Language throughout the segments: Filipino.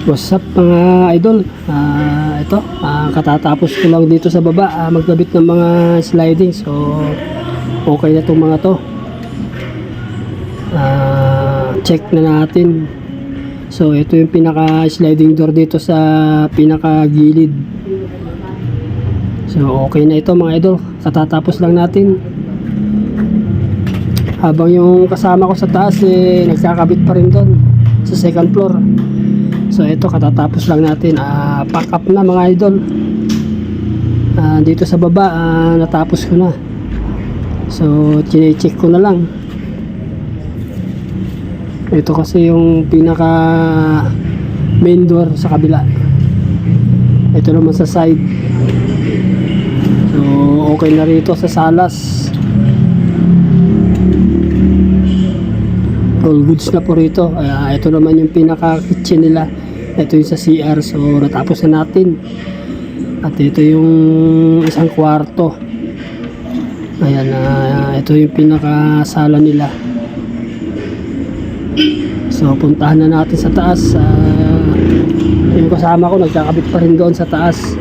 What's up mga idol? Ito, katatapos ko lang dito sa baba magkabit ng mga sliding. So, okay na itong mga to. Check na natin. So, ito yung pinaka-sliding door dito sa pinaka-gilid. So, okay na ito mga idol. Katatapos lang natin. Habang yung kasama ko sa taas, nagkakabit pa rin doon sa second floor. So ito, katatapos lang natin. Pack up na mga idol. Dito sa baba, natapos ko na. So chine-check ko na lang. Ito kasi yung pinaka main door sa kabila. Ito naman sa side. So okay na rito sa salas. All goods na po rito. Ito naman yung pinaka kitchen nila. Ito yung sa CR. So natapos na natin. At ito yung isang kwarto. Ayan, ito yung pinaka sala nila. So puntahan na natin sa taas. Yung kasama ko nagkakabit pa rin doon sa taas.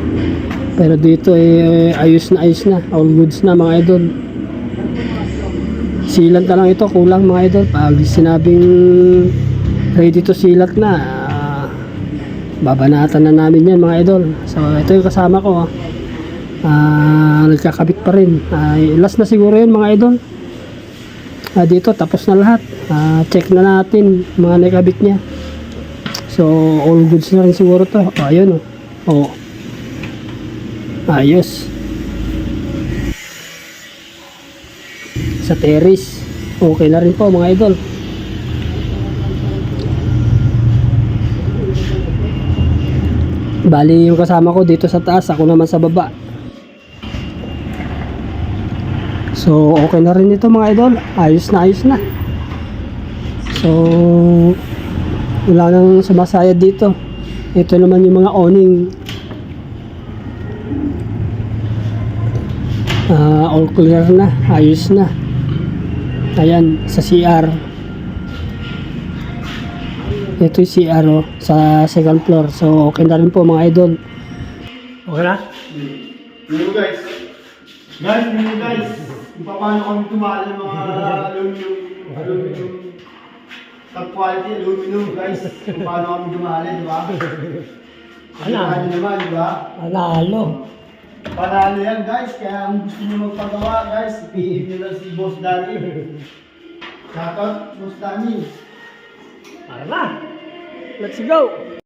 Pero dito ayos na. All goods na mga idol. Silat na lang ito, kulang mga idol. Pag sinabing ready to silat na, babanatan na namin yan mga idol. So ito yung kasama ko. Nagkakabit pa rin. Last na siguro yun mga idol. Dito tapos na lahat. Check na natin mga nakabit niya. So all goods na rin siguro to. Ayun oh. Ayos. Sa terrace, okay na rin po mga idol. Bali yung kasama ko dito sa taas, ako naman sa baba. So okay na rin ito mga idol. Ayos na. So wala nang sumasayad dito. Ito naman yung mga awning. All clear na, ayos na. Ayan, sa CR. Ito yung CR sa second floor. So okay na rin po mga idol. Okay na? Hello guys, kung paano kami tumahal ng mga aluminum top quality aluminum guys, kung paano kami tumahal, di ba? Ano naman, di ba? Panalo yan guys, kaya kung gusto nyo magpagawa guys, i-PM nyo lang si Boss Danny. Shoutout Boss Danny. Tara na! Let's go!